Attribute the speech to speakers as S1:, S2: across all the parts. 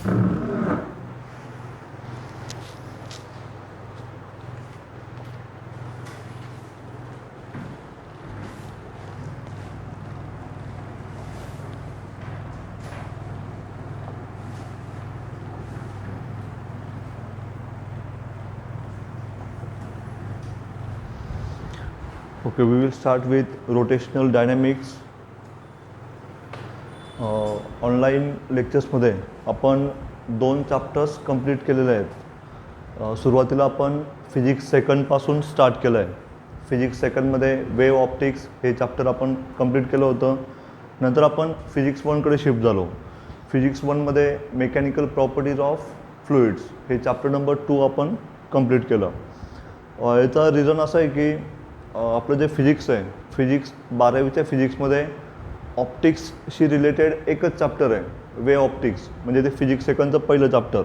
S1: Okay, we will start with rotational dynamics. Online लेक्चर्समध्ये आपण 2 chapters complete केलेले आहेत. सुरुवातीला आपण फिजिक्स सेकंडपासून स्टार्ट केलं आहे. फिजिक्स सेकंडमध्ये वेव ऑप्टिक्स हे चॅप्टर आपण कंप्लीट केलं होतं. नंतर आपण फिजिक्स 1कडे शिफ्ट झालो. फिजिक्स 1मध्ये मेकॅनिकल प्रॉपर्टीज ऑफ फ्लुइड्स हे चॅप्टर नंबर 2 आपण कंप्लीट केलं. याचा रिझन असं आहे की आपलं जे फिजिक्स आहे, फिजिक्स 12वीच्या फिजिक्समध्ये ऑप्टिक्सशी रिलेटेड एकच चॅप्टर आहे, वे ऑप्टिक्स, म्हणजे ते फिजिक्स सेकंडचं पहिलं चॅप्टर.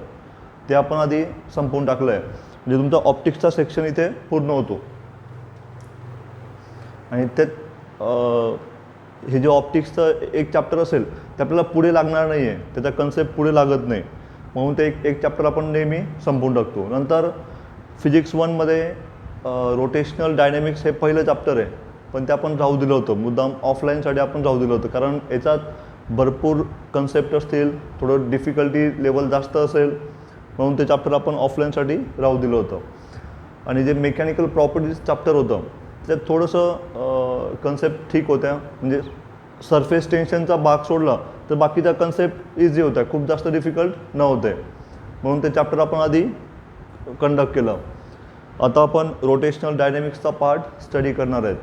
S1: ते आपण आधी संपवून टाकलं आहे. म्हणजे तुमचा ऑप्टिक्सचा सेक्शन इथे पूर्ण होतो. आणि त्यात हे जे ऑप्टिक्सचं एक चॅप्टर असेल ते आपल्याला पुढे लागणार नाही आहे, त्याचा कन्सेप्ट पुढे लागत नाही, म्हणून ते एक चॅप्टर आपण नेहमी संपवून टाकतो. नंतर फिजिक्स 1मध्ये रोटेशनल डायनॅमिक्स हे पहिलं चॅप्टर आहे, पण ते आपण राहू दिलं होतं. मुद्दाम ऑफलाईनसाठी आपण राहू दिलं होतं, कारण याच्यात भरपूर कन्सेप्ट असतील, थोडं डिफिकल्टी लेवल जास्त असेल, म्हणून ते चॅप्टर आपण ऑफलाईनसाठी राहू दिलं होतं. आणि जे मेकॅनिकल प्रॉपर्टीज चॅप्टर होतं त्यात थोडंसं कन्सेप्ट ठीक होत्या. म्हणजे सरफेस टेन्शनचा भाग सोडला तर बाकीचा कन्सेप्ट इझी होता, खूप जास्त डिफिकल्ट नव्हते, म्हणून ते चॅप्टर आपण आधी कंडक्ट केलं. आता आपण रोटेशनल डायनॅमिक्सचा पार्ट स्टडी करणार आहेत.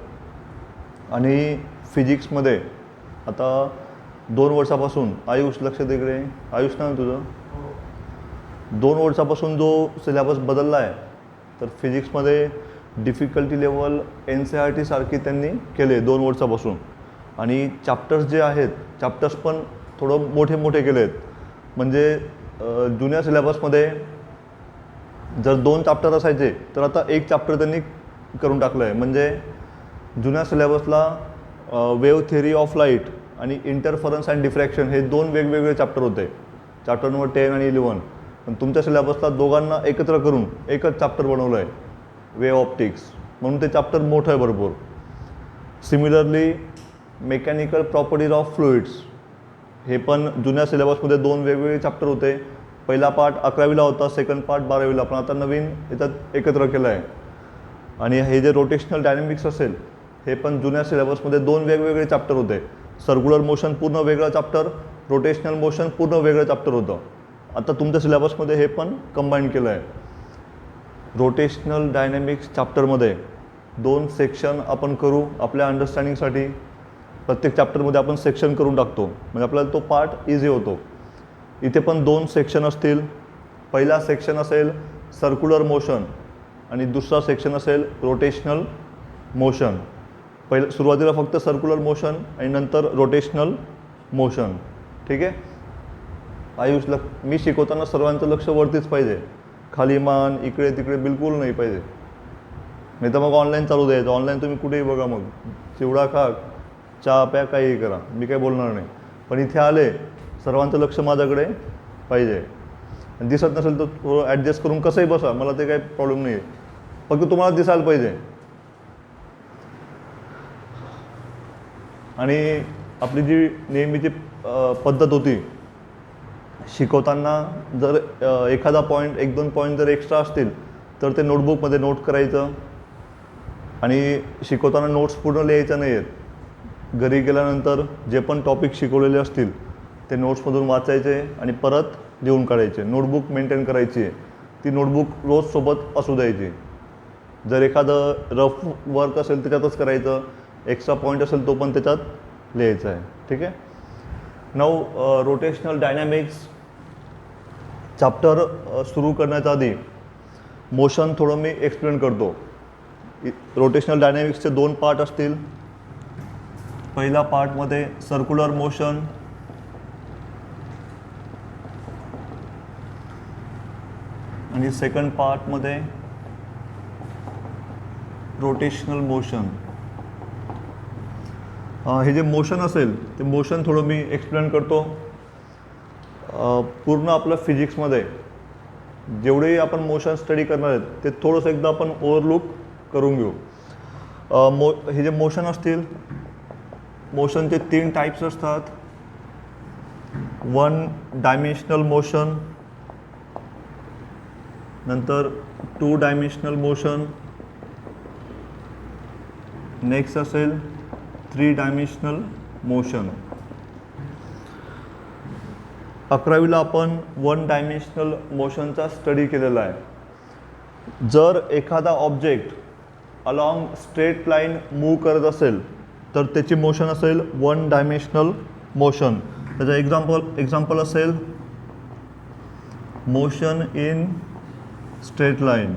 S1: आणि फिजिक्समध्ये आता 2 वर्षापासून, आयुष लक्ष तिकडे, आयुष ना तुझं, 2 वर्षापासून जो सिलेबस बदलला आहे, तर फिजिक्समध्ये डिफिकल्टी लेवल NCERT सारखी त्यांनी केले 2 वर्षापासून. आणि चॅप्टर्स जे आहेत, चॅप्टर्स पण थोडं मोठे मोठे केले आहेत. म्हणजे जुन्या सिलेबसमध्ये जर 2 चॅप्टर असायचे तर आता 1 चॅप्टर त्यांनी करून टाकलं आहे. म्हणजे जुन्या सिलेबसला वेव्ह थिअरी ऑफ लाईट आणि इंटरफरन्स अँड डिफ्रॅक्शन हे 2 वेगवेगळे चॅप्टर होते, चॅप्टर नंबर 10 आणि 11. पण तुमच्या सिलेबसला दोघांना एकत्र करून एकच चॅप्टर बनवलं आहे, वेव्ह ऑप्टिक्स, म्हणून ते चॅप्टर मोठं आहे भरपूर. Similarly mechanical properties of fluids हे पण जुन्या सिलेबसमध्ये 2 वेगवेगळे चॅप्टर होते. पहिला पार्ट 11वीला होता, सेकंड पार्ट 12वीला, पण आता नवीन याच्यात एकत्र केलं आहे. आणि हे जे रोटेशनल डायनॅमिक्स असेल हे पण जुन्या सिलेबसमध्ये 2 वेगवेगळे चॅप्टर होते. सर्क्युलर मोशन पूर्ण वेगळं चॅप्टर, रोटेशनल मोशन पूर्ण वेगळं चॅप्टर होतं. आता तुमच्या सिलेबसमध्ये हे पण कंबाईन केलं आहे. रोटेशनल डायनॅमिक्स चॅप्टरमध्ये 2 सेक्शन आपण करू आपल्या अंडरस्टँडिंगसाठी. प्रत्येक चॅप्टरमध्ये आपण सेक्शन करून टाकतो, म्हणजे आपल्याला तो पार्ट इझी होतो. इथे पण 2 सेक्शन असतील. पहिला सेक्शन असेल सर्क्युलर मोशन आणि दुसरा सेक्शन असेल रोटेशनल मोशन. सुरुवातीला फक्त सर्क्युलर मोशन आणि नंतर रोटेशनल मोशन. ठीक आहे. आयुष, मी शिकवताना सर्वांचं लक्ष वरतीच पाहिजे, खाली मान इकडे तिकडे बिलकुल नाही पाहिजे, नाही तर मग ऑनलाईन चालू द्यायचं. ऑनलाईन तुम्ही कुठेही बघा, मग चिवडा खा, चहा प्या, काहीही करा, मी काही बोलणार नाही. पण इथे आले सर्वांचं लक्ष माझ्याकडे पाहिजे. दिसत नसेल तर थोडं ॲडजस्ट करून कसंही बसा, मला ते काही प्रॉब्लेम नाही आहे, फक्त तुम्हाला दिसायला पाहिजे. आणि आपली जी नेहमीची पद्धत होती शिकवताना, जर एखादा पॉईंट 1-2 पॉईंट जर एक्स्ट्रा असतील तर ते नोटबुकमध्ये नोट करायचं. आणि शिकवताना नोट्स पूर्ण लिहायचं नाही आहेत. घरी गेल्यानंतर जे पण टॉपिक शिकवलेले असतील ते नोट्समधून वाचायचे आणि परत लिहून काढायचे. नोटबुक मेंटेन करायची आहे, ती नोटबुक रोज सोबत असू द्यायची. जर एखादं रफ वर्क असेल त्याच्यातच करायचं, एक्स्ट्रा पॉईंट असेल तो पण त्याच्यात लिहायचा आहे. ठीक आहे. नाऊ रोटेशनल डायनॅमिक्स चॅप्टर सुरू करण्याच्या आधी मोशन थोडं मी एक्सप्लेन करतो. रोटेशनल डायनॅमिक्सचे 2 पार्ट असतील. पहिल्या पार्टमध्ये सर्क्युलर मोशन आणि सेकंड पार्टमध्ये रोटेशनल मोशन. हे जे मोशन असेल ते मोशन थोडं मी एक्सप्लेन करतो. पूर्ण आपलं फिजिक्समध्ये जेवढेही आपण मोशन स्टडी करणार आहेत ते थोडंसं एकदा आपण ओव्हरलुक करून घेऊ. हे जे मोशन असतील, मोशनचे 3 टाईप्स असतात. 1 डायमेन्शनल मोशन, नंतर 2 डायमेन्शनल मोशन, नेक्स्ट असेल 3 डायमेन्शनल मोशन. 11वीला आपण 1 डायमेन्शनल मोशनचा स्टडी केलेला आहे. जर एखादा object along straight line move करत असेल तर त्याची मोशन असेल 1 डायमेन्शनल मोशन. त्याचं एक्झाम्पल असेल मोशन इन स्ट्रेट लाईन.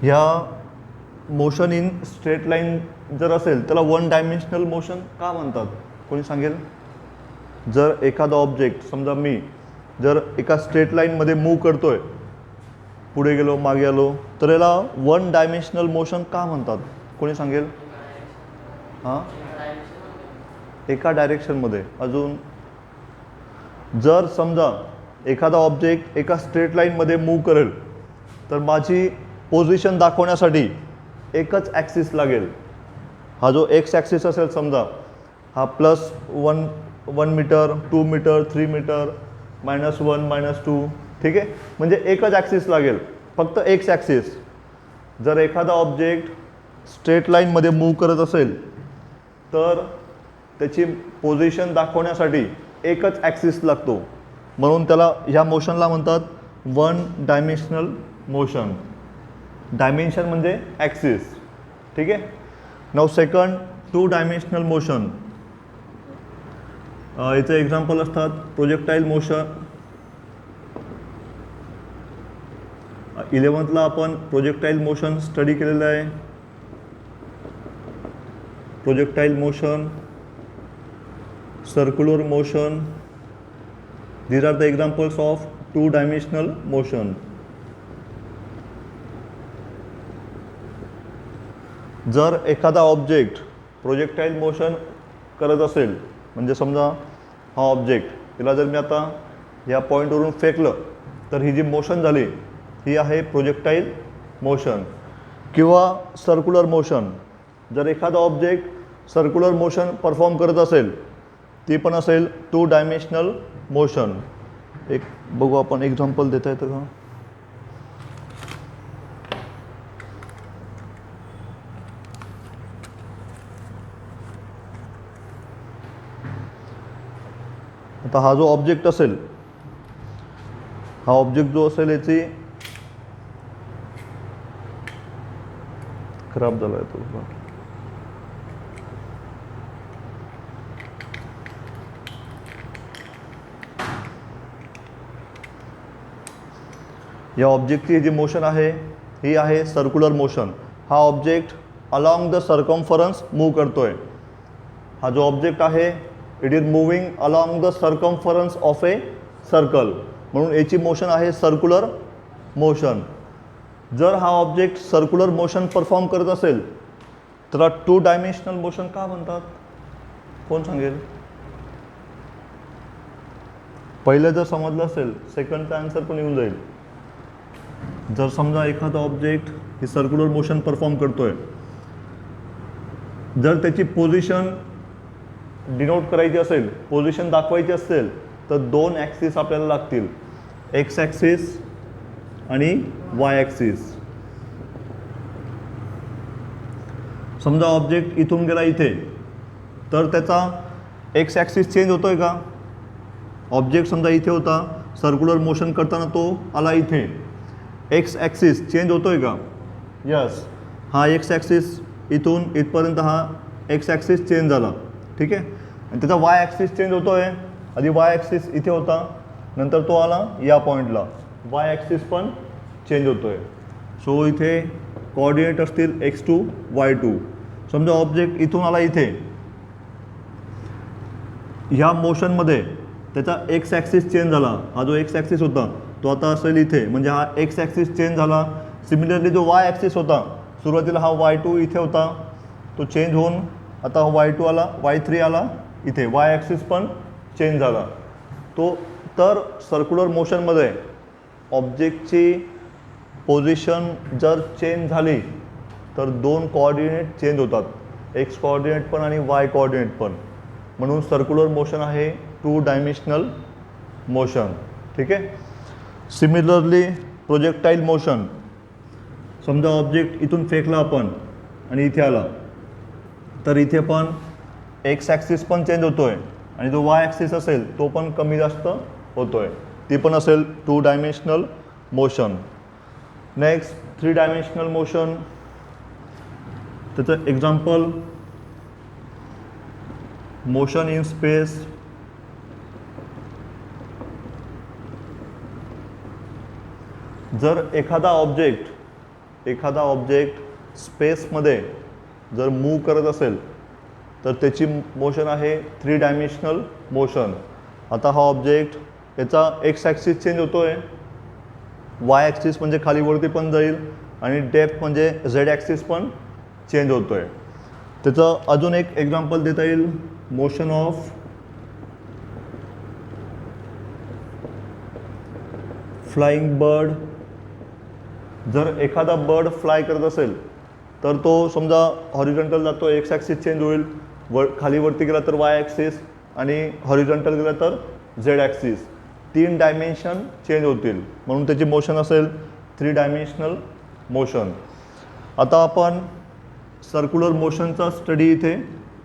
S1: ह्या मोशन इन स्ट्रेट लाईन जर असेल त्याला 1 डायमेन्शनल मोशन का म्हणतात, कोणी सांगेल? जर एखादा ऑब्जेक्ट, समजा मी जर एका स्ट्रेट लाईनमध्ये मूव्ह करतोय, पुढे गेलो मागे आलो, तर याला 1 डायमेन्शनल मोशन का म्हणतात, कोणी सांगेल? हां, एका डायरेक्शनमध्ये. अजून जर समजा एखादा ऑब्जेक्ट एका स्ट्रेट लाईनमध्ये मूव्ह करेल तर माझी पोझिशन दाखवण्यासाठी एकच ॲक्सिस लागेल. हा जो एक्स ॲक्सिस असेल, समजा हा +1 मीटर, 2 मीटर, 3 मीटर, -1, -2, ठीक आहे. म्हणजे एकच ॲक्सिस लागेल, फक्त एक्स ॲक्सिस. जर एखादा ऑब्जेक्ट स्ट्रेट लाईनमध्ये मूव्ह करत असेल तर त्याची पोझिशन दाखवण्यासाठी एकच ॲक्सिस लागतो, म्हणून त्याला ह्या मोशनला म्हणतात 1 डायमेन्शनल मोशन. डायमेन्शन म्हणजे ॲक्सिस, ठीक आहे. Now second 2 dimensional motion. याचे एक्झाम्पल असतात प्रोजेक्टाईल मोशन. 11thला आपण प्रोजेक्टाईल मोशन स्टडी केलेलं आहे. Projectile motion, circular motion, these are the examples of 2 dimensional motion. जर एखादा ऑब्जेक्ट प्रोजेक्टाईल मोशन करत असेल, म्हणजे समजा हा ऑब्जेक्ट, तिला जर मी आता या पॉईंटवरून फेकलं तर ही जी मोशन झाली ही आहे प्रोजेक्टाईल मोशन. किंवा सर्क्युलर मोशन, जर एखादा ऑब्जेक्ट सर्क्युलर मोशन परफॉर्म करत असेल ती पण असेल 2 डायमेन्शनल मोशन. एक बघू आपण, एक्झाम्पल देता येतं का? आता हा जो ऑब्जेक्ट असेल, हा ऑब्जेक्ट जो असेल याची खराब झाला आहे तो. या ऑब्जेक्टची जी मोशन आहे ही आहे सर्क्युलर मोशन. हा object along the circumference move करतोय. हा जो ऑब्जेक्ट आहे it is moving along the circumference of a circle, म्हणून याची मोशन आहे सर्क्युलर मोशन. जर हा ऑब्जेक्ट सर्क्युलर मोशन परफॉर्म करत असेल तर 2 डायमेन्शनल मोशन का म्हणतात, कोण सांगेल? पहिलं जर समजलं असेल सेकंडचा आन्सर पण येऊन जाईल. जर समजा एखादा ऑब्जेक्ट ही सर्क्युलर मोशन परफॉर्म करतोय, जर त्याची पोझिशन डिनोट करायची असेल, पोझिशन दाखवायची असेल तर 2 ॲक्सिस आपल्याला लागतील, एक्स ॲक्सिस आणि वाय ॲक्सिस. समजा ऑब्जेक्ट इथून गेला इथे तर त्याचा एक्स ॲक्सिस चेंज होतोय का? ऑब्जेक्ट समजा इथे होता, सर्क्युलर मोशन करताना तो आला इथे, एक्स ॲक्सिस चेंज होतोय का? यस. हा एक्स ॲक्सिस इथून इथपर्यंत हा एक्स ॲक्सिस चेंज झाला, ठीक आहे. आणि त्याचा वाय ॲक्सिस चेंज होतोय. आधी वाय ॲक्सिस इथे होता, नंतर तो आला या पॉईंटला, वाय ॲक्सिस पण चेंज होतोय. सो इथे कोऑर्डिनेट असतील x2 y2. समजा ऑब्जेक्ट इथून आला इथे, ह्या मोशनमध्ये त्याचा एक्स ॲक्सिस चेंज झाला. हा जो एक्स ॲक्सिस होता तो आता असेल इथे, म्हणजे हा एक्स ॲक्सिस चेंज झाला. सिमिलरली जो वाय ॲक्सिस होता, सुरुवातीला हा y2 इथे होता, तो चेंज होऊन आता हा y2 आला, y3 आला इथे वाय ॲक्सिस पण चेंज झाला. तो तर सर्क्युलर मोशनमध्ये ऑब्जेक्टची पोझिशन जर चेंज झाली तर दोन कोऑर्डिनेट चेंज होतात, एक्स कोऑर्डिनेट पण आणि वाय कोऑर्डिनेट पण. म्हणून सर्क्युलर मोशन आहे 2 डायमेन्शनल मोशन. ठीक आहे. सिमिलरली प्रोजेक्टाईल मोशन, समजा ऑब्जेक्ट इथून फेकला आपण आणि इथे आला, तर इथे पण एक्स ॲक्सिस पण चेंज होतो आहे आणि जो वाय ॲक्सिस असेल तो पण कमी जास्त होतो आहे. ती पण असेल 2 dimensional motion. Next 3 dimensional motion, त्याचं एक्झाम्पल मोशन इन स्पेस. जर एखादा ऑब्जेक्ट स्पेसमध्ये जर मूव्ह करत असेल तर त्याची मोशन आहे 3 डायमेन्शनल मोशन. आता हा ऑब्जेक्ट, याचा एक्स ॲक्सिस चेंज होतो आहे, वाय ॲक्सिस म्हणजे खाली वरती पण जाईल आणि डेप्थ म्हणजे झेड ॲक्सिस पण चेंज होतो आहे. त्याचं अजून एक एक्झाम्पल देता येईल, मोशन ऑफ फ्लाइंग बर्ड. जर एखादा बर्ड फ्लाय करत असेल तर तो समजा हॉरिझॉन्टल जातो, एक्स ॲक्सिस चेंज होईल, खाली वरती गेला तर वाय ॲक्सिस आणि हॉरिझॉन्टल गेला तर झेड ॲक्सिस. 3 डायमेन्शन चेंज होतील, म्हणून त्याची मोशन असेल 3 डायमेन्शनल मोशन. आता आपण सर्क्युलर मोशनचा स्टडी इथे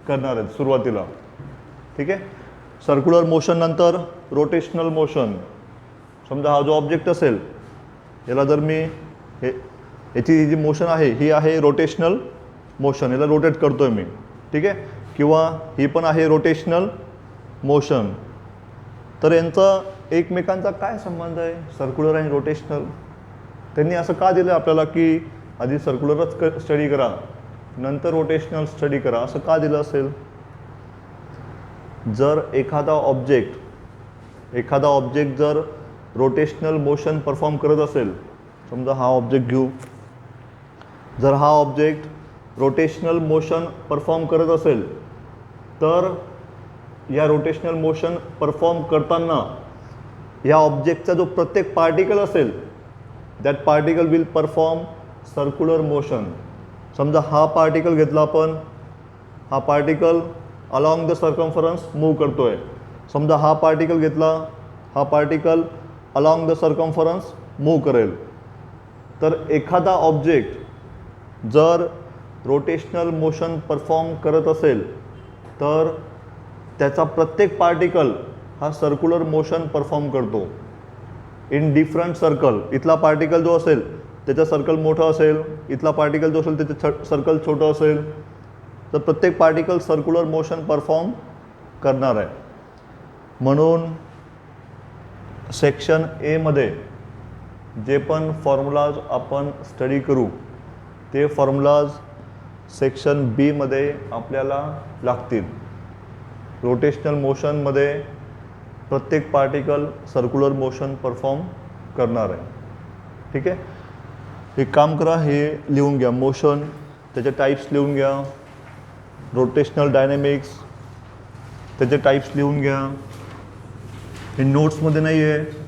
S1: करणार आहेत सुरुवातीला. ठीक आहे. सर्क्युलर मोशन नंतर रोटेशनल मोशन. समजा हा जो ऑब्जेक्ट असेल याला जर मी याची जी मोशन आहे ही आहे रोटेशनल मोशन, याला रोटेट करतो आहे मी. ठीक आहे. किंवा ही पण आहे रोटेशनल मोशन. तर यांचा एकमेकांचा काय संबंध आहे, सर्क्युलर आणि रोटेशनल? त्यांनी असं का दिलं आपल्याला की आधी सर्क्युलरच स्टडी करा नंतर रोटेशनल स्टडी करा, असं का दिलं असेल? जर एखादा ऑब्जेक्ट जर रोटेशनल मोशन परफॉर्म करत असेल, समजा हा ऑब्जेक्ट घेऊ, जर हा ऑब्जेक्ट रोटेशनल मोशन परफॉर्म करत असेल तर या रोटेशनल मोशन परफॉर्म करताना या ऑब्जेक्टचा जो प्रत्येक पार्टिकल असेल that particle will perform circular motion. समजा हा पार्टिकल घेतला आपण, हा particle along the circumference move करतो आहे. समजा हा पार्टिकल घेतला, हा particle along the circumference move करेल. तर एखादा ऑब्जेक्ट जर रोटेशनल मोशन परफॉर्म करत असेल तर त्याचा प्रत्येक पार्टिकल हा सर्क्युलर मोशन परफॉर्म करतो इन डिफरंट सर्कल. इथला पार्टिकल जो असेल त्याचं सर्कल मोठं असेल, इथला पार्टिकल जो असेल त्याचं सर्कल छोटं असेल, तर प्रत्येक पार्टिकल सर्क्युलर मोशन परफॉर्म करणार आहे. म्हणून सेक्शन एमध्ये जे पण फॉर्म्युलाज आपण स्टडी करू ते फॉर्म्युलाज सेक्शन बीमध्ये आपल्याला लागतील. रोटेशनल मोशनमध्ये प्रत्येक पार्टिकल सर्क्युलर मोशन परफॉर्म करणार आहे. ठीक आहे. एक काम करा, हे लिहून घ्या, मोशन त्याचे टाईप्स लिहून घ्या, रोटेशनल डायनॅमिक्स त्याचे टाईप्स लिहून घ्या. हे नोट्समध्ये नाही आहे.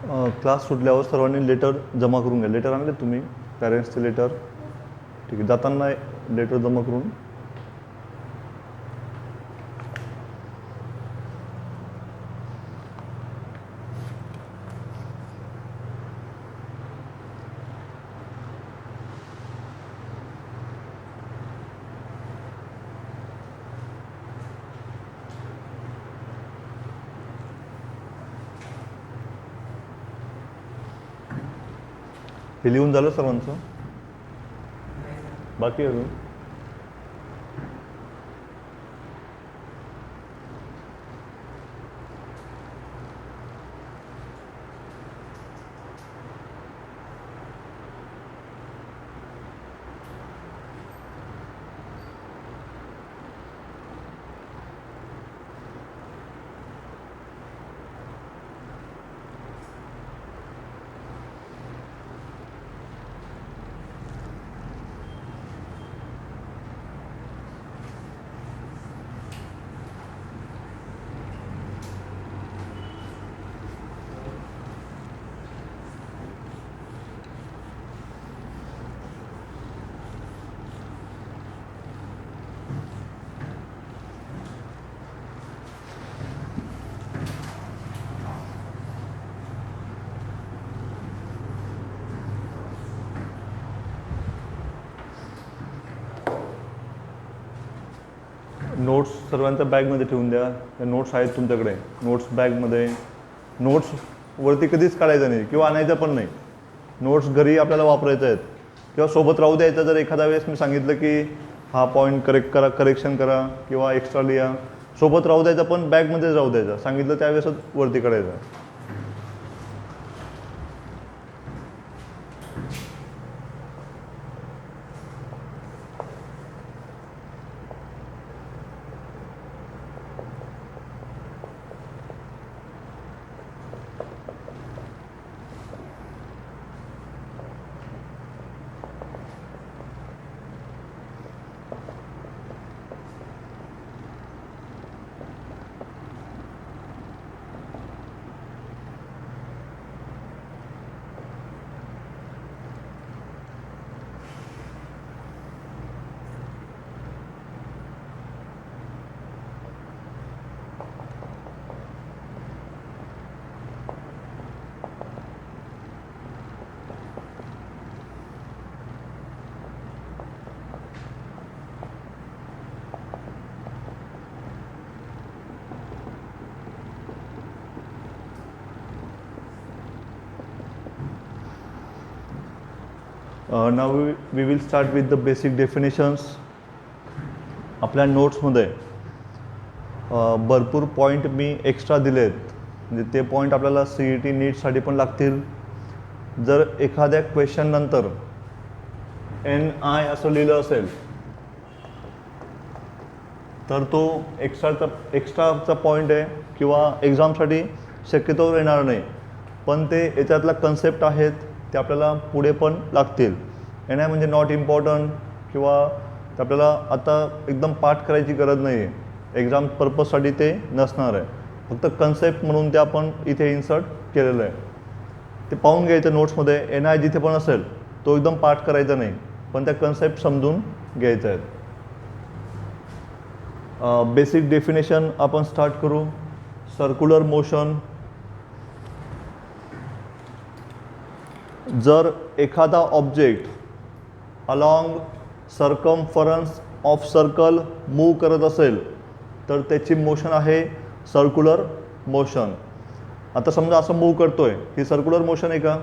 S1: क्लास सुटल्यावर सर्वांनी लेटर जमा करून घ्या. लेटर आणले तुम्ही पॅरेंट्सचे लेटर? ठीक आहे, जाताना लेटर जमा करून. हे लिहून झालं सर्वांचं? बाकी अजून? नोट्स सर्वांच्या बॅगमध्ये ठेवून द्या. त्या नोट्स आहेत तुमच्याकडे. नोट्स बॅगमध्ये. नोट्स वरती कधीच काढायचं नाही किंवा आणायचं पण नाही. नोट्स घरी आपल्याला वापरायचं आहेत किंवा सोबत राहू द्यायचं. जर एखाद्या वेळेस मी सांगितलं की हा पॉईंट करेक्शन करा किंवा एक्स्ट्रा लिहा, सोबत राहू द्यायचं, पण बॅगमध्येच राहू द्यायचं. सांगितलं त्यावेळेसच वरती काढायचं. Now we will start with the basic definitions. आपल्या नोट्समध्ये भरपूर पॉईंट मी एक्स्ट्रा दिलेत, म्हणजे ते पॉईंट आपल्याला CET नीटसाठी पण लागतील. जर एखाद्या क्वेश्चन नंतर NI असं लिहिलं असेल तर तो एक्स्ट्राचा पॉईंट आहे किंवा एक्झामसाठी शक्यतोवर येणार नाही, पण ते याच्यातला कन्सेप्ट आहेत ते आपल्याला पुढे पण लागतील. NI म्हणजे नॉट इम्पॉर्टंट किंवा ते आपल्याला आता एकदम पाठ करायची गरज नाही आहे. एक्झाम पर्पजसाठी ते नसणार आहे. फक्त कन्सेप्ट म्हणून ते आपण इथे इन्सर्ट केलेलं आहे. ते पाहून घ्यायचं नोट्समध्ये. NI जिथे पण असेल तो एकदम पाठ करायचा नाही, पण त्या कन्सेप्ट समजून घ्यायचं आहेत. बेसिक डेफिनेशन आपण स्टार्ट करू. Circular motion. जर एखादा object along circumference of circle move करत असेल तर त्याची मोशन आहे सर्क्युलर मोशन. आता समजा असं मूव करतोय, ही सर्क्युलर मोशन आहे का?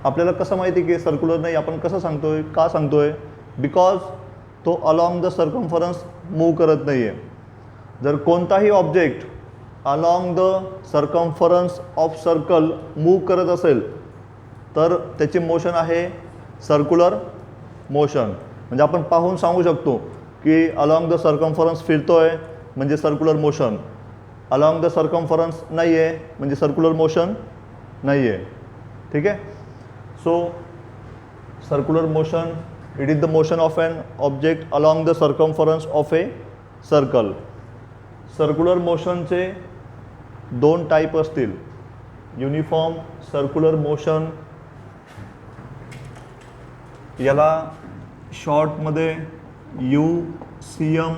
S1: आपल्याला कसं माहिती की सर्क्युलर नाही? आपण कसं सांगतोय, का सांगतोय? बिकॉज तो अलॉंग द सर्कम्फरन्स मूव करत नाही आहे. जर कोणताही object along the circumference of circle move करत असेल तर त्याची मोशन आहे सर्क्युलर मोशन. म्हणजे आपण पाहून सांगू शकतो की अलॉंग द सर्कम्फरन्स फिरतोय म्हणजे circular motion, along the circumference नाही आहे म्हणजे सर्क्युलर मोशन नाही आहे. ठीक आहे. So circular motion, it is the motion of an object along the circumference of a circle. Circular मोशनचे दोन टाईप असतील. युनिफॉर्म सर्क्युलर मोशन, याला शॉर्टमध्ये UCM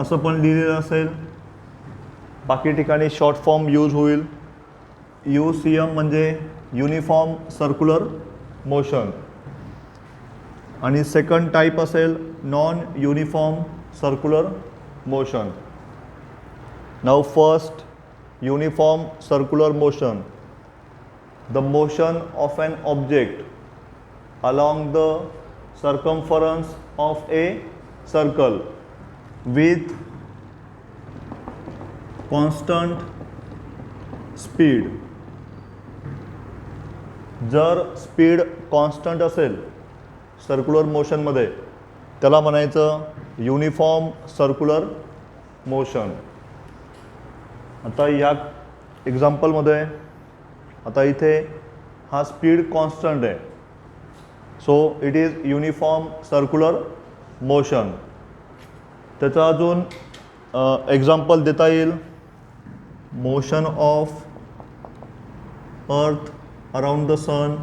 S1: असं पण लिहिलेलं असेल, बाकी ठिकाणी शॉर्ट फॉर्म यूज होईल. UCM म्हणजे युनिफॉर्म सर्क्युलर मोशन. आणि सेकंड टाईप असेल non uniform circular motion. Now first uniform circular motion, the motion of an object along the circumference of a circle with constant speed. जर speed constant असेल circular मोशनमध्ये त्याला म्हणायचं uniform circular motion. आता या एक्झाम्पलमध्ये आता इथे हा स्पीड कॉन्स्टंट आहे, so it is uniform circular motion. त्याचा अजून एक्झाम्पल देता येईल. Motion of earth around the sun,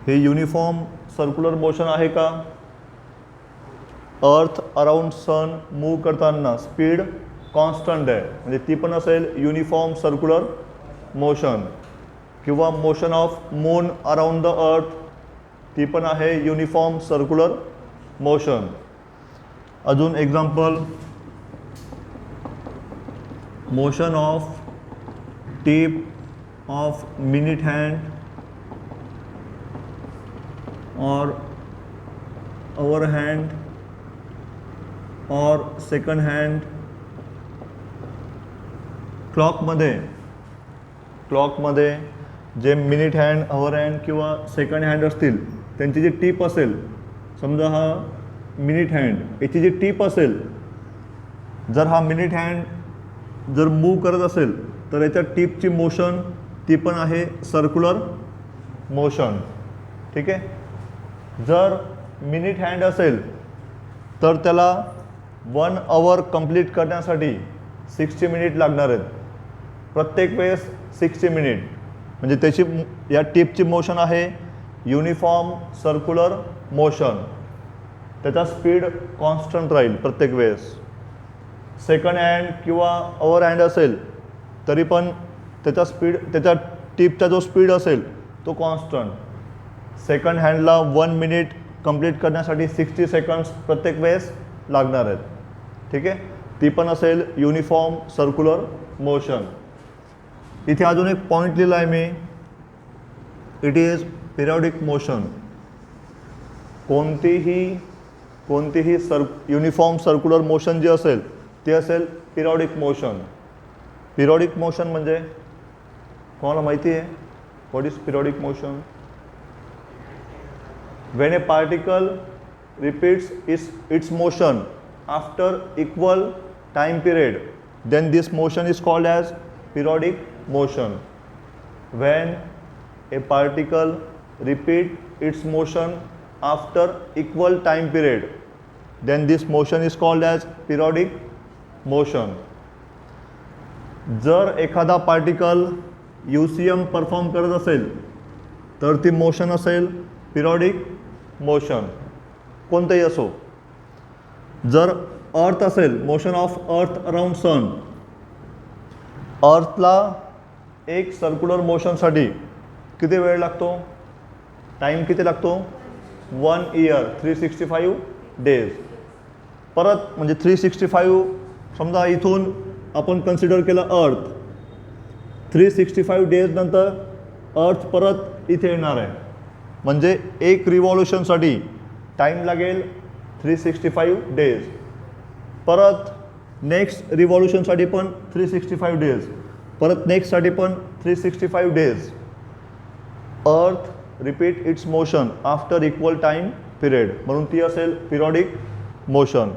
S1: हे युनिफॉर्म सर्क्युलर मोशन आहे का? अर्थ अराउंड सन मूव्ह करताना स्पीड कॉन्स्टंट आहे, म्हणजे ती पण असेल युनिफॉर्म सर्क्युलर मोशन. किंवा motion of moon around the earth, ती पण आहे युनिफॉर्म सर्क्युलर मोशन. अजून example, motion of tip of minute hand or hour hand और सेकंड हँड. क्लॉकमध्ये जे मिनिट हँड, अवर हँड किंवा सेकंड हँड असतील त्यांची जी टीप असेल, समजा हा मिनिट हँड, याची जी टीप असेल, जर हा मिनिट हँड जर मूव्ह करत असेल तर याच्या टीपची मोशन ती पण आहे सर्क्युलर मोशन. ठीक आहे. जर मिनिट हँड असेल तर त्याला 1 आवर कंप्लीट करण्यासाठी 60 मिनिट लागणार आहेत. प्रत्येक वेळेस 60 मिनिट, म्हणजे त्याची या टिपची मोशन आहे युनिफॉर्म सर्क्युलर मोशन. त्याचा स्पीड कॉन्स्टंट राहील प्रत्येक वेळेस. सेकंड हँड किंवा अवर हँड असेल तरी पण त्याचा स्पीड, त्याच्या टिपचा जो स्पीड असेल तो कॉन्स्टंट. सेकंड हँडला 1 मिनिट कंप्लीट करण्यासाठी 60 सेकंड्स प्रत्येक वेळेस लागणार आहेत. ठीक आहे. ती पण असेल युनिफॉर्म सर्क्युलर मोशन. इथे अजून एक पॉईंट लिहिला आहे मी, इट इज पिरियॉडिक मोशन. कोणतीही युनिफॉर्म सर्क्युलर मोशन जी असेल ती असेल पिरियॉडिक मोशन. पिरियॉडिक मोशन म्हणजे कोणाला माहिती आहे what is periodic motion? When a particle repeats its motion after equal time period, then this motion is called as periodic motion. When a particle repeats its motion after equal time period, then this motion is called as periodic motion. जर एखादा particle UCM perform करत असेल तर ती motion असेल periodic motion. कोणतंही असो. जर अर्थ असेल, motion of earth around sun, अर्थला एक सर्क्युलर मोशनसाठी किती वेळ लागतो? टाईम किती लागतो? 1 इयर, 365 डेज. परत म्हणजे 365, समजा इथून आपण कन्सिडर केलं अर्थ, 365 डेज नंतर अर्थ परत इथे येणार आहे, म्हणजे एक रिव्हॉल्युशनसाठी टाईम लागेल 365 डेज. परत नेक्स्ट रिव्हॉल्युशनसाठी पण 365 डेज, परत नेक्स्टसाठी पण 365 डेज. अर्थ repeat it's motion after equal time period, म्हणून ती असेल पिरियॉडिक मोशन.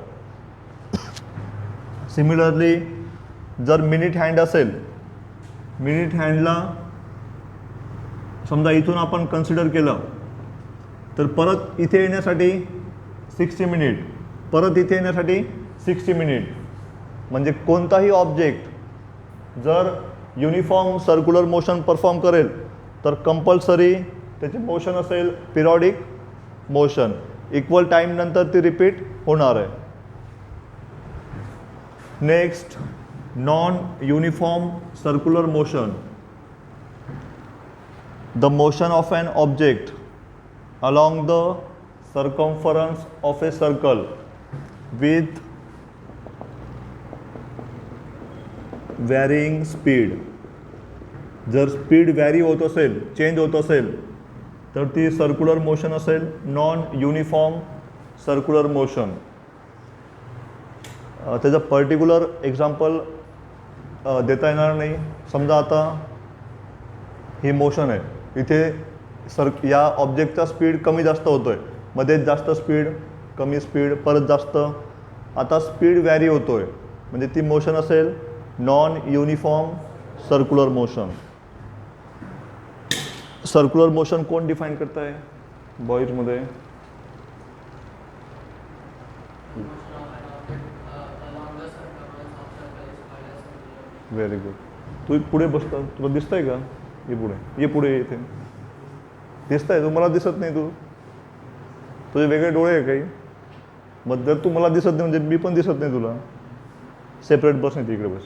S1: सिमिलरली जर मिनिट हँड असेल, मिनिट हँडला समजा इथून आपण कन्सिडर केलं तर परत इथे येण्यासाठी 60 मिनिट, परत इथे येण्यासाठी 60 मिनिट. म्हणजे कोणताही ऑब्जेक्ट जर युनिफॉर्म सर्क्युलर मोशन परफॉर्म करेल तर कंपल्सरी त्याचे मोशन असेल पिरियॉडिक मोशन. इक्वल टाईम नंतर ती रिपीट होणार आहे. Next, non uniform circular motion. The motion of an object along the circumference of a circle with varying speed. जर स्पीड व्हॅरी होत असेल, चेंज होत असेल तर ती सर्क्युलर मोशन असेल, नॉन युनिफॉर्म सर्क्युलर मोशन. त्याचं पर्टिक्युलर एक्झाम्पल देता येणार नाही. समजा आता ही मोशन आहे, इथे या ऑब्जेक्टचा स्पीड कमी जास्त होतो आहे, मध्येच जास्त स्पीड, कमी स्पीड, परत जास्त. आता स्पीड व्हॅरी होतो आहे म्हणजे ती मोशन असेल non uniform circular motion. Circular motion कोण डिफाईन करत आहे बॉईजमध्ये? Very good. तू पुढे बसता, तुला दिसतंय का? ये पुढे, ये पुढे, इथे दिसतंय? तू मला दिसत नाही, तुझे वेगळे डोळे आहे काही? मग जर तू मला दिसत नाही म्हणजे मी पण दिसत नाही तुला. सेपरेट बस नाही, तिकडे बस,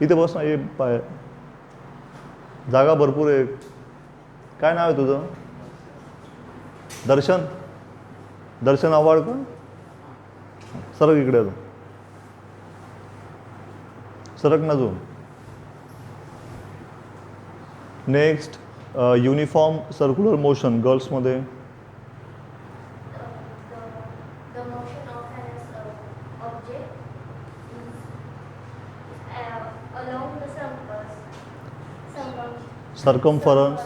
S1: इथे बस ना. ये पाय, जागा भरपूर आहे. काय नाव आहे तुझं? दर्शन. दर्शन आव्हाड का? सरक इकडे, सरक ना जो. नेक्स्ट, युनिफॉर्म सर्क्युलर मोशन गर्ल्समध्ये. Circumference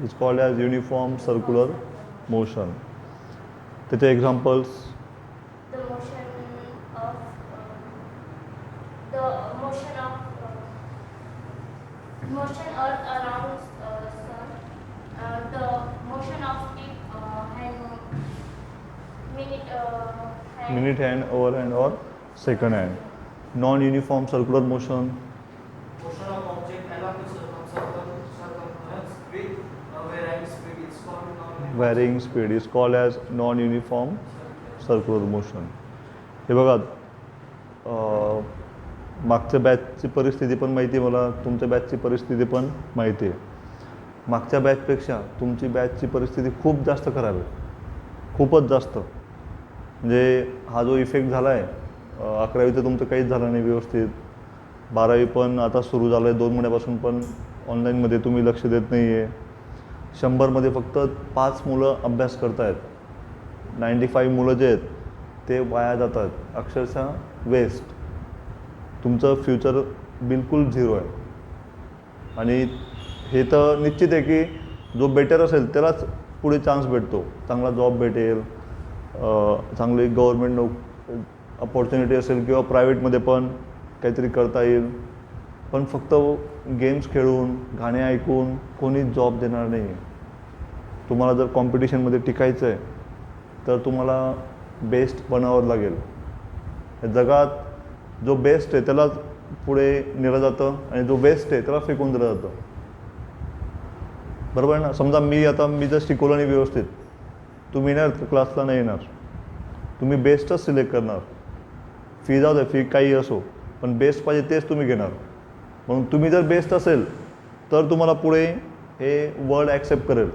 S1: is called as uniform circular motion. त्याचे एक्झाम्पल्स.
S2: The motion earth around sun, the motion of
S1: minute hand, overhand or second hand. Non-uniform circular motion.
S3: Motion of object along the circumference with varying speed is called non-uniform.
S1: Varying speed is called as non-uniform circular motion. हे बघा, मागच्या बॅचची परिस्थिती पण माहिती आहे मला, तुमच्या बॅचची परिस्थिती पण माहिती आहे. मागच्या बॅचपेक्षा तुमची बॅचची परिस्थिती खूप जास्त खराब आहे, खूपच जास्त. म्हणजे हा जो इफेक्ट झाला आहे, 11वीचं तुमचं काहीच झालं नाही व्यवस्थित, 12वी पण आता सुरू झालं आहे 2 महिन्यापासून, पण ऑनलाईनमध्ये तुम्ही लक्ष देत नाही आहे. 100मध्ये फक्त 5 मुलं अभ्यास करत आहेत. 95 मुलं जे आहेत ते वाया जातात, अक्षरशः वेस्ट. तुमचं फ्युचर बिलकुल झिरो आहे. आणि हे तर निश्चित आहे की जो बेटर असेल त्यालाच पुढे चान्स भेटतो, चांगला जॉब भेटेल, चांगली गव्हर्मेंट अपॉर्च्युनिटी असेल किंवा प्रायव्हेटमध्ये पण काहीतरी करता येईल. पण फक्त गेम्स खेळून, गाणे ऐकून कोणी जॉब देणार नाही. तुम्हाला जर कॉम्पिटिशनमध्ये टिकायचं आहे तर तुम्हाला बेस्ट बनावं लागेल. जगात जो बेस्ट आहे त्यालाच पुढे नेलं जातं आणि जो बेस्ट आहे त्याला फेकून दिलं जातं. बरोबर आहे ना? समजा मी जर शिकवलं नाही व्यवस्थित, तुम्ही येणार क्लासला नाही येणार, तुम्ही बेस्टच सिलेक्ट करणार. फी जाऊ द्या, फी काही असो, पण बेस्ट पाहिजे तेच तुम्ही घेणार. म्हणून तुम्ही जर बेस्ट असेल तर तुम्हाला पुढे हे वर्ल्ड ॲक्सेप्ट करेल.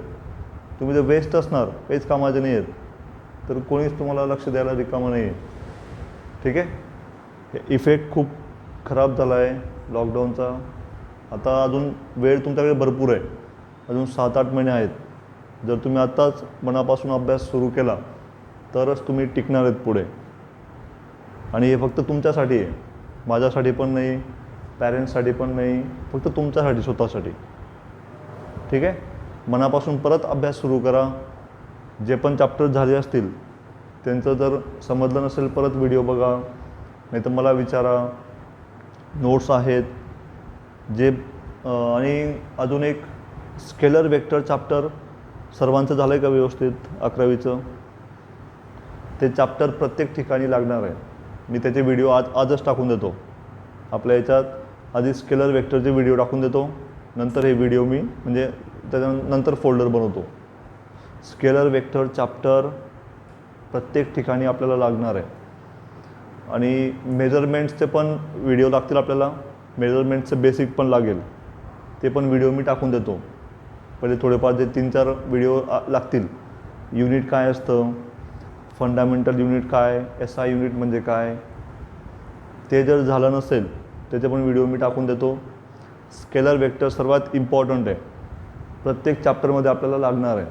S1: तुम्ही जर बेस्ट असणार, काहीच कामाचे नाही आहेत, तर कोणीच तुम्हाला लक्ष द्यायला रिकामं नाही आहे. ठीक आहे? इफेक्ट खूप खराब झाला आहे लॉकडाऊनचा. आता अजून वेळ तुमच्याकडे भरपूर आहे, अजून 7-8 महिने आहेत. जर तुम्ही आत्ताच मनापासून अभ्यास सुरू केला तरच तुम्ही टिकणार आहेत पुढे. आणि हे फक्त तुमच्यासाठी आहे, माझ्यासाठी पण नाही, पॅरेंट्ससाठी पण नाही, फक्त तुमच्यासाठी, स्वतःसाठी. ठीक आहे? मनापासून परत अभ्यास सुरू करा. जे पण चॅप्टर झाले असतील त्यांचं जर समजलं नसेल परत व्हिडिओ बघा, नाही तर मला विचारा. नोट्स आहेत जे. आणि अजून एक स्केलर वेक्टर चॅप्टर सर्वांचं झालं आहे का व्यवस्थित 11वीचं? ते चॅप्टर प्रत्येक ठिकाणी लागणार आहे. मी त्याचे व्हिडिओ आजच टाकून देतो. आपल्या याच्यात आधी स्केलर वेक्टरचे व्हिडिओ टाकून देतो, नंतर हे व्हिडिओ मी म्हणजे त्याच्यानंतर फोल्डर बनवतो. स्केलर वेक्टर चॅप्टर प्रत्येक ठिकाणी आपल्याला लागणार आहे. आणि मेजरमेंट्सचे पण व्हिडिओ लागतील आपल्याला. मेजरमेंट्सचं बेसिक पण लागेल, ते पण व्हिडिओ मी टाकून देतो. पहिले थोडेफार जे 3-4 व्हिडिओ लागतील. युनिट काय असतं, फंडामेंटल युनिट काय, SI युनिट म्हणजे काय, ते जर झालं नसेल त्याचे पण व्हिडिओ मी टाकून देतो. स्केलर वेक्टर सर्वात इम्पॉर्टंट आहे, प्रत्येक चॅप्टरमध्ये आपल्याला लागणार आहे.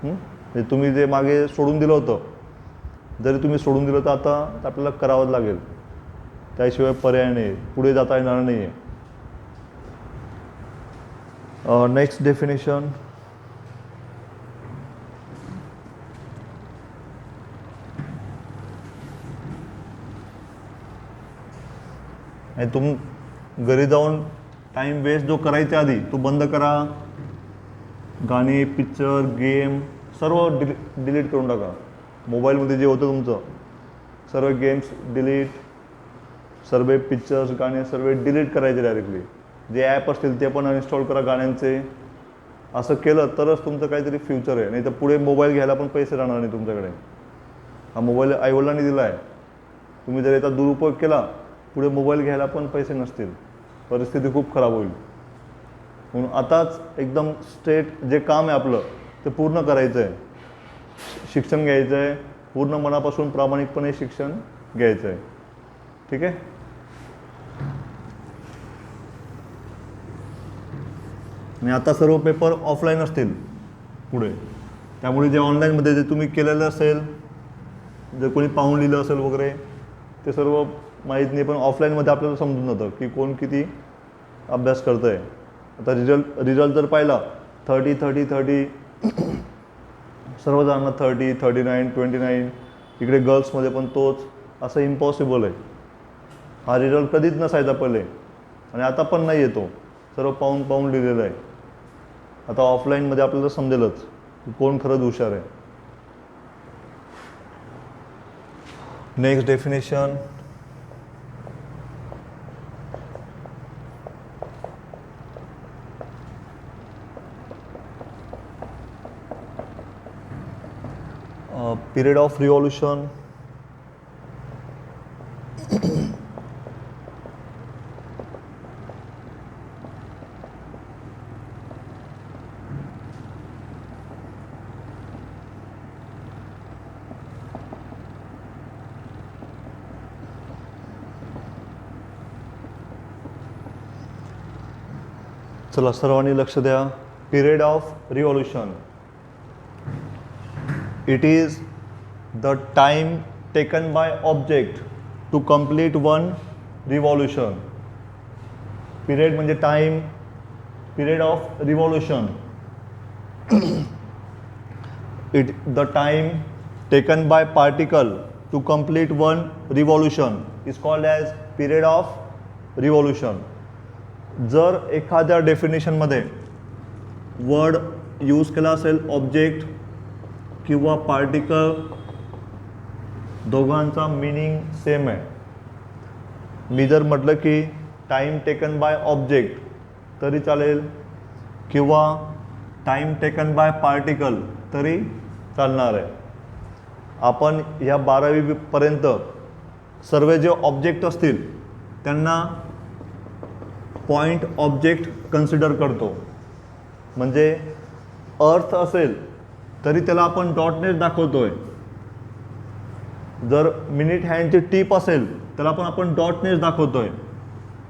S1: म्हणजे तुम्ही जे मागे सोडून दिलं होतं, जरी तुम्ही सोडून दिलं तर आता आपल्याला करावंच लागेल, त्याशिवाय पर्याय नाही, पुढे जाता येणार नाही आहे. Next definition. आणि घरी जाऊन टाईम वेस्ट जो करायच्या आधी तो बंद करा. गाणे, पिक्चर, गेम सर्व डिलीट करून टाका. मोबाईलमध्ये जे होतं तुमचं सर्व गेम्स डिलीट, सर्व पिक्चर्स, गाणे सर्व डिलीट करायचे डायरेक्टली. जे ॲप असतील ते पण अनइन्स्टॉल करा गाण्यांचे. असं केलं तरच तुमचं काहीतरी फ्युचर आहे, नाही तर पुढे मोबाईल घ्यायला पण पैसे राहणार नाही तुमच्याकडे. हा मोबाईल आईवडिलांनी दिला आहे, तुम्ही जर याचा दुरुपयोग केला पुढे मोबाईल घ्यायला पण पैसे नसतील, परिस्थिती खूप खराब होईल. म्हणून आताच एकदम स्ट्रेट जे काम आहे आपलं ते पूर्ण करायचं आहे. शिक्षण घ्यायचं आहे, पूर्ण मनापासून प्रामाणिकपणे शिक्षण घ्यायचं आहे. ठीक आहे. आणि आता सर्व पेपर ऑफलाईन असतील पुढे, त्यामुळे जे ऑनलाईनमध्ये जे तुम्ही केलेलं असेल, जर कोणी पाहून लिहिलं असेल वगैरे, ते सर्व माहीत नाही, पण ऑफलाईनमध्ये आपल्याला समजून जातं की कोण किती अभ्यास करतं आहे. आता रिझल्ट जर पाहिला 30 सर्वजणांना 30, 39, 29, इकडे गर्ल्समध्ये पण तोच, असं इम्पॉसिबल आहे. हा रिझल्ट कधीच नसायचा पहिले आणि आता पण नाही येतो, सर्व पाहून लिहिलेलं आहे. आता ऑफलाईनमध्ये आपल्याला समजेलच की कोण खरंच हुशार आहे. Next definition. Period of revolution. चला सर्वांनी लक्ष द्या. Period of revolution. It is the time taken by object to complete one revolution. Period म्हणजे time, period of revolution. The time taken by particle to complete one revolution is called as period of revolution. जर एखाद्या डेफिनेशनमध्ये word use केला असेल object किंवा particle, दोघांचा meaning same आहे. मी जर म्हटलं की टाईम टेकन बाय ऑब्जेक्ट तरी चालेल, किंवा टाईम टेकन बाय पार्टिकल तरी चालणार आहे. आपण ह्या 12वीपर्यंत सर्व जे ऑब्जेक्ट असतील त्यांना पॉईंट ऑब्जेक्ट कन्सिडर करतो. म्हणजे अर्थ असेल तरी त्याला आपण डॉटनेच दाखवतोय. जर मिनिट हँडची टीप असेल त्याला पण आपण डॉटनेच दाखवतोय.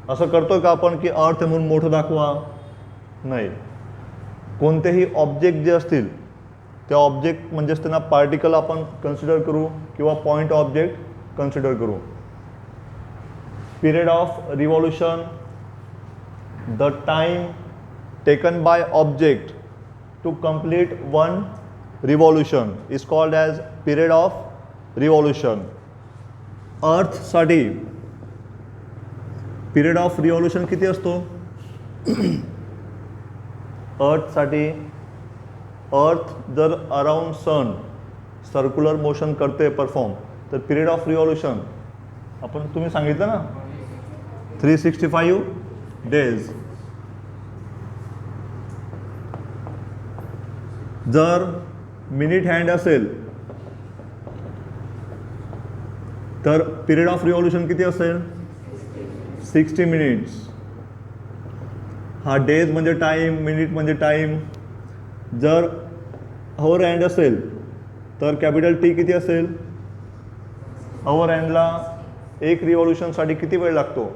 S1: असं करतोय का आपण की अर्थ म्हणून मोठं दाखवा? नाही. कोणतेही ऑब्जेक्ट जे असतील त्या ऑब्जेक्ट म्हणजेच त्यांना पार्टिकल आपण कन्सिडर करू किंवा पॉईंट ऑब्जेक्ट कन्सिडर करू. Period of revolution. The time taken by object to complete one revolution is called as period of revolution. अर्थसाठी पिरियड ऑफ रिव्हॉल्युशन किती असतो? अर्थसाठी अर्थ जर अराउंड सन सर्क्युलर मोशन करते परफॉर्म, तर पिरियड ऑफ रिव्हॉल्युशन आपण तुम्ही सांगितलं ना 365 डेज. जर मिनिट हँड असेल तर पिरियड ऑफ रिव्हॉल्युशन किती असेल 60 मिनिट्स. हा डेज म्हणजे टाईम, मिनिट म्हणजे टाईम. जर अवर हँड असेल तर कॅपिटल टी किती असेल, अवर हँडला एक रिव्हॉल्युशनसाठी किती वेळ लागतो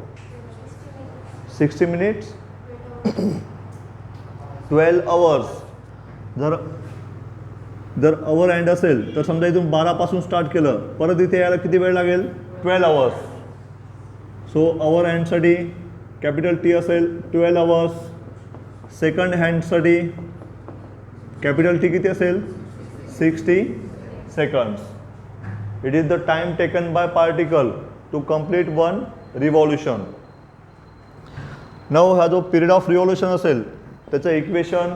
S1: 60 मिनिट्स 12 आवर्स. जर अवर हँड असेल तर समजा इथून 12 पासून स्टार्ट केलं, परत इथे यायला किती वेळ लागेल 12 आवर्स. सो अवर हँडसाठी कॅपिटल टी असेल 12 आवर्स. सेकंड हँडसाठी कॅपिटल टी किती असेल 60 seconds. It is the time taken by particle to complete one revolution. Now हा जो पिरियड ऑफ रिव्हॉल्युशन असेल त्याचं equation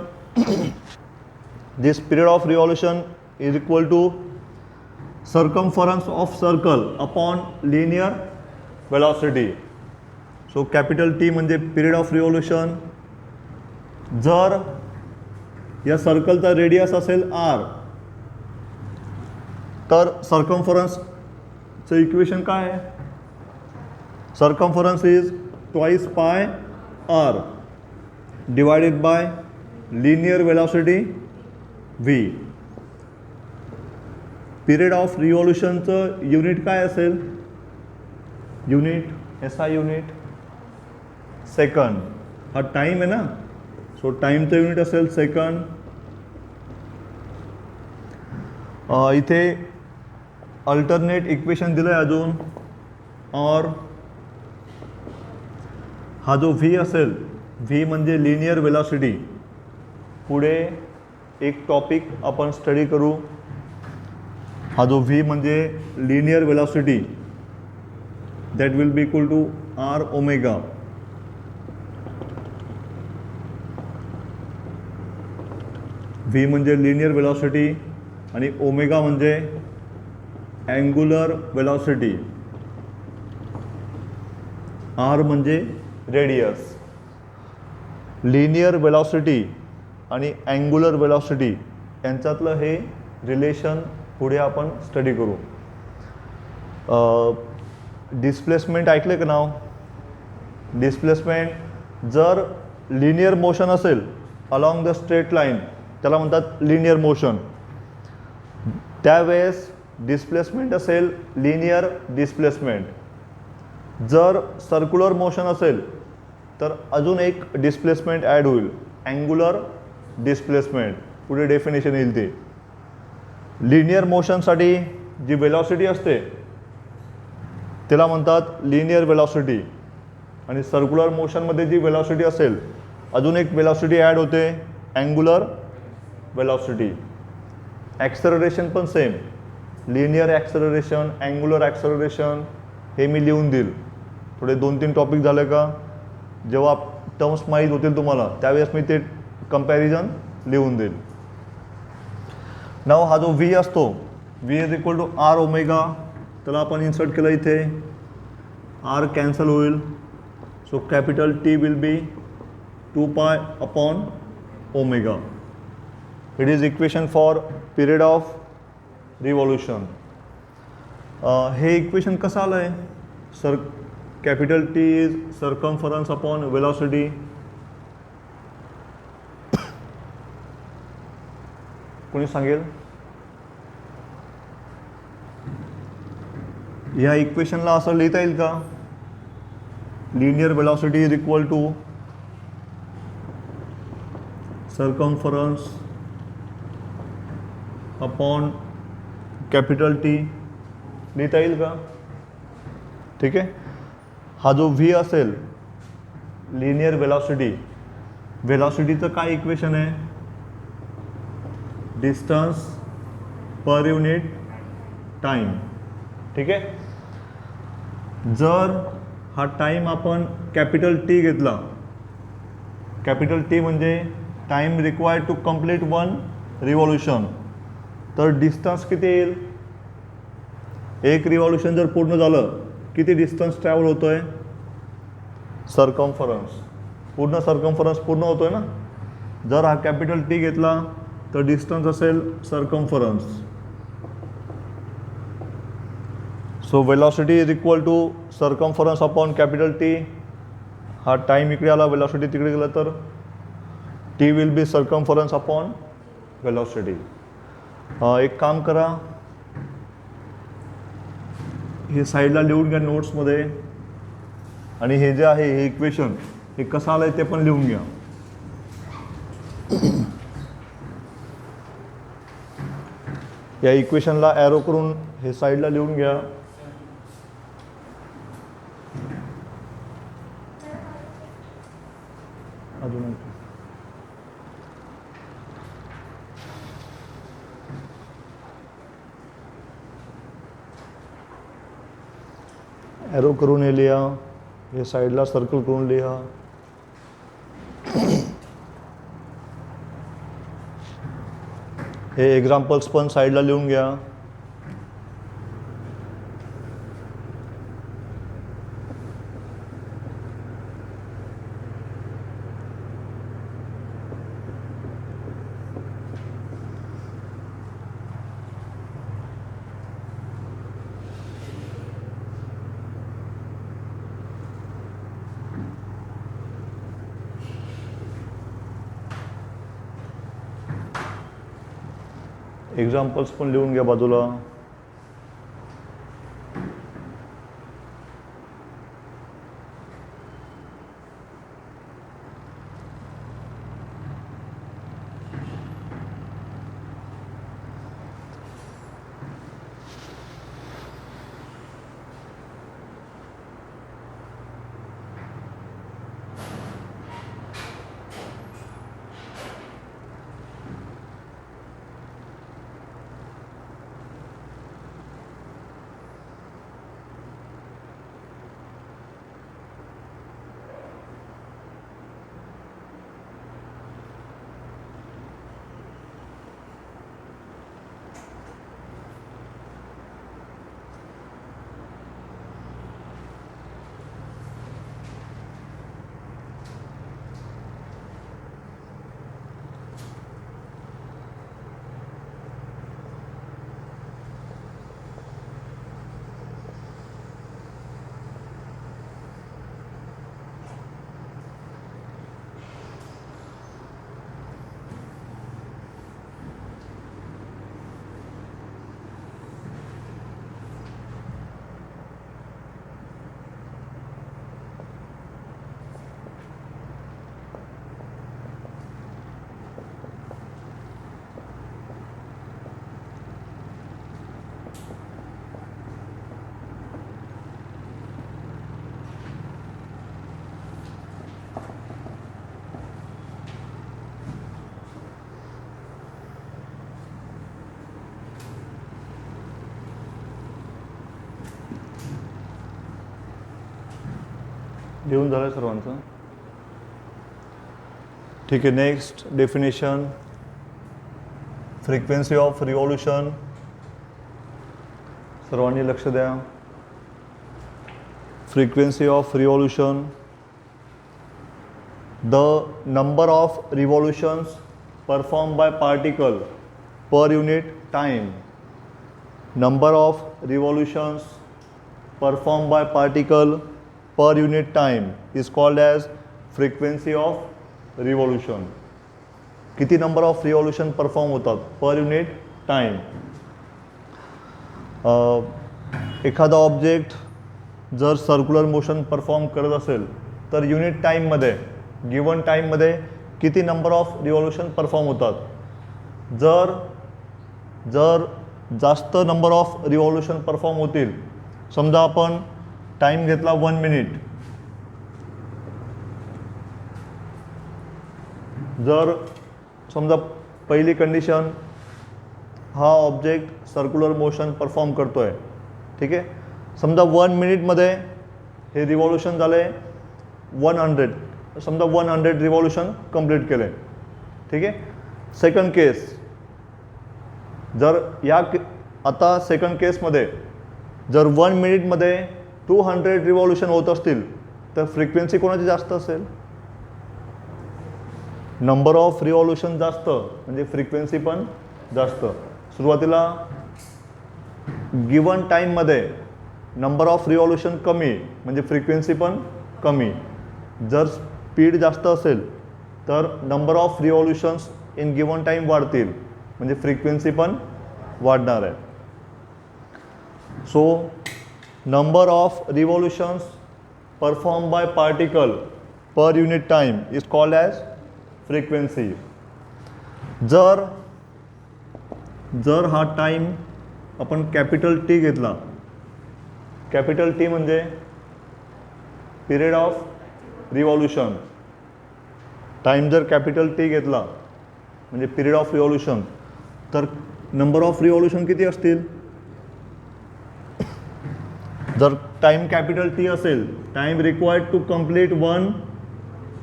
S1: this period of revolution is equal to circumference of circle upon linear velocity. So capital T म्हणजे period of revolution. जर या सर्कलचा radius असेल R तर सर्कम्फरन्सचं equation काय आहे, circumference is twice pi r divided by linear velocity v. Period of रिव्हॉल्युशनचं unit काय असेल, युनिट एसआय युनिट सेकंड. हा टाईम आहे ना, सो टाईमचं युनिट असेल सेकंड. इथे अल्टरनेट इक्वेशन दिलं आहे अजून. और हा जो व्ही असेल, व्ही म्हणजे लिनियर वेलॉसिटी. पुढे एक टॉपिक आपण स्टडी करू. हा जो व्ही म्हणजे linear velocity that will be equal to R omega. V म्हणजे लिनियर वेलॉसिटी आणि ओमेगा म्हणजे अँग्युलर वेलॉसिटी. आर म्हणजे रेडियस. लिनियर वेलॉसिटी आणि अँग्युलर वेलॉसिटी यांच्यातलं हे रिलेशन पुढे आपण स्टडी करू. डिस्प्लेसमेंट ऐकलं का नाव, डिस्प्लेसमेंट जर लिनियर मोशन असेल अलॉंग द स्ट्रेट लाईन त्याला म्हणतात लिनियर मोशन. त्यावेळेस डिस्प्लेसमेंट असेल लिनियर डिस्प्लेसमेंट. जर सर्क्युलर मोशन असेल तर अजून एक डिस्प्लेसमेंट ॲड होईल अँग्युलर डिस्प्लेसमेंट. पुढे डेफिनेशन येईल ते. लिनियर मोशनसाठी जी वेलॉसिटी असते त्याला म्हणतात लिनियर वेलॉसिटी आणि सर्क्युलर मोशनमध्ये जी वेलॉसिटी असेल अजून एक वेलॉसिटी ॲड होते अँग्युलर वेलॉसिटी. ॲक्सेलरेशन पण same, linear acceleration angular acceleration हे मी लिहून देईल. थोडे 2-3 टॉपिक झाले का जेव्हा टर्म्स माहीत होतील तुम्हाला त्यावेळेस मी ते कंपॅरिझन लिहून देईल. नाव हा जो व्ही असतो V is equal to R omega, त्याला आपण इन्सर्ट केलं इथे. आर कॅन्सल होईल. So capital T will be 2 pi upon omega. It is equation for period of revolution. हे इक्वेशन कसं आलं आहे, sir capital T is circumference upon velocity. कोणी सांगेल, या इक्वेशनला असं लिहिता येईल का, linear velocity is equal to circumference upon capital T लिहिता येईल का. ठीक आहे. हा जो व्ही असेल लिनियर वेलॉसिटी, वेलॉसिटीचं काय इक्वेशन आहे, डिस्टन्स पर युनिट टाईम. ठीक आहे. जर हा टाईम आपण कॅपिटल टी घेतला, कॅपिटल टी म्हणजे time required to complete one revolution. तर डिस्टन्स किती येईल? एक रिव्हॉल्युशन जर पूर्ण झालं किती डिस्टन्स ट्रॅव्हल होतो आहे? सर्कम्फरन्स. पूर्ण सर्कम्फरन्स पूर्ण होतो आहे ना. जर हा कॅपिटल टी घेतला तर डिस्टन्स असेल circumference. So velocity is equal to circumference upon capital T. हा टाईम इकडे आला, वेलॉसिटी तिकडे गेला, तर T will be circumference upon velocity. एक काम करा, हे साईडला लिहून घ्या नोट्समध्ये, आणि हे जे आहे हे इक्वेशन हे कसं आलं आहे ते पण लिहून घ्या. या इक्वेशनला ॲरो करून हे साईडला लिहून घ्या. अजून ॲरो करून हे लिहा, हे साईडला सर्कल करून लिहा. हे एक्झाम्पल्स पण साईडला लिहून घ्या. एक्झाम्पल्स पण लिहून घ्या बाजूला. लिहून झालं सर्वांचं? ठीक आहे. Next definition, frequency of revolution. सर्वांनी लक्ष द्या. Frequency of revolution, the number of revolutions perform by particle per unit time. Number of revolutions perform by particle per unit time is called as frequency of revolution. किती number of revolution perform होतात पर unit time. एखादा object जर circular motion perform करत असेल तर unit टाईममध्ये, given टाईममध्ये किती नंबर ऑफ रिव्हॉल्युशन परफॉर्म होतात. जर जास्त नंबर ऑफ रिव्हॉल्युशन परफॉर्म होतील, समजा आपण टाईम घेतला 1 मिनिट, जर समजा पहिली कंडिशन हा ऑब्जेक्ट सर्क्युलर मोशन परफॉर्म करतो आहे, ठीक आहे. समजा 1 मिनिटमध्ये हे रिव्हॉल्युशन झाले 100, समजा 100 रिव्हॉल्युशन कंप्लीट केले, ठीक आहे. सेकंड केस, जर आता सेकंड केसमध्ये जर 1 मिनिटमध्ये 200 रिव्हॉल्युशन होत असतील तर फ्रिक्वेन्सी कोणाची जास्त असेल? नंबर ऑफ रिव्हॉल्युशन जास्त म्हणजे फ्रिक्वेन्सी पण जास्त. सुरुवातीला गिवन टाईममध्ये नंबर ऑफ रिव्हॉल्युशन कमी म्हणजे फ्रिक्वेन्सी पण कमी. जर स्पीड जास्त असेल तर number of revolutions in given time वाढतील म्हणजे फ्रिक्वेन्सी पण वाढणार आहे. So number of revolutions perform by particle per unit time is called as frequency. जर हा टाईम आपण कॅपिटल टी घेतला, कॅपिटल टी म्हणजे पिरियड ऑफ रिव्हॉल्युशन. टाईम जर कॅपिटल टी घेतला म्हणजे पिरियड ऑफ रिव्हॉल्युशन, तर नंबर ऑफ रिव्हॉल्युशन किती असतील? जर टाईम कॅपिटल टी असेल, time required to complete 1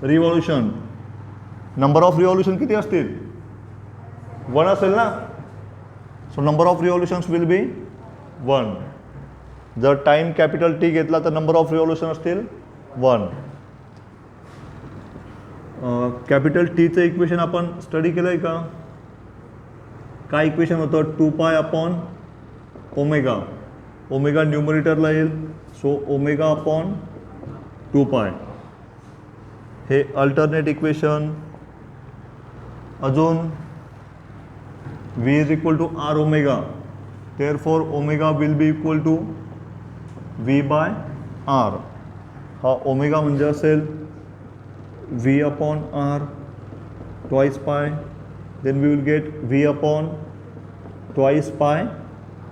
S1: revolution, number of revolution किती असतील? 1 असेल ना. So number of revolutions will be 1. जर टाईम कॅपिटल टी घेतला तर नंबर ऑफ रिव्हॉल्युशन असतील 1. कॅपिटल टीचं इक्वेशन आपण स्टडी केलं आहे का? काय इक्वेशन होतं? 2π अपॉन ओमेगा. ओमेगा न्यूमरेटरला येईल, सो ओमेगा अपॉन 2π. हे अल्टरनेट इक्वेशन. अजून V is equal to R omega, therefore omega will be equal to V by r. हा ओमेगा म्हणजे असेल V upon r twice pi, then we will get V upon twice pi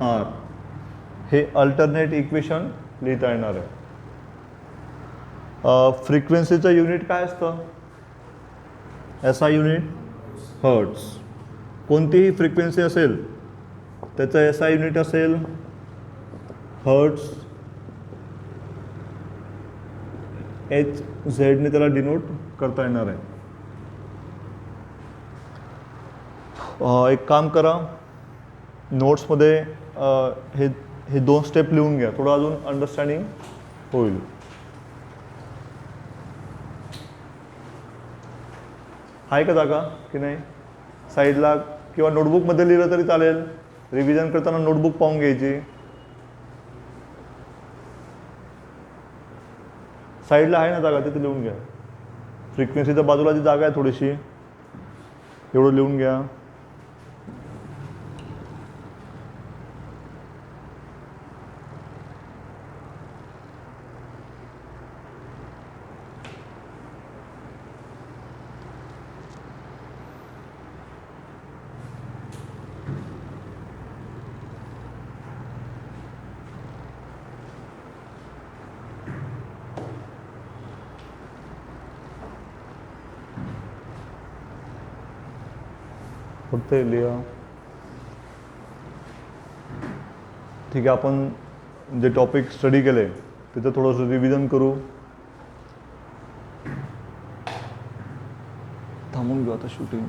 S1: r. हे alternate equation लिहिता येणार आहे. फ्रिक्वेन्सीचं unit काय असतं? SI unit hertz. कोणतीही फ्रिक्वेन्सी असेल त्याचं SI युनिट असेल हर्ट्स. HZ ने त्याला डिनोट करता येणार आहे. एक काम करा, नोट्समध्ये हे 2 स्टेप लिहून घ्या, थोडं अजून अंडरस्टँडिंग होईल. आहे का जागा की नाही? साईडला किंवा नोटबुकमध्ये लिहिलं तरी चालेल. रिव्हिजन करताना नोटबुक पाहून घ्यायची. साईडला आहे ना जागा, तिथे लिहून घ्या. फ्रिक्वेन्सीच्या बाजूला जी जागा आहे थोडीशी, एवढं लिहून घ्या. फक्त लिहा. ठीक आहे, आपण जे टॉपिक स्टडी केले त्याचं थोडंसं रिव्हिजन करू. थांबून घेऊ आता शूटिंग.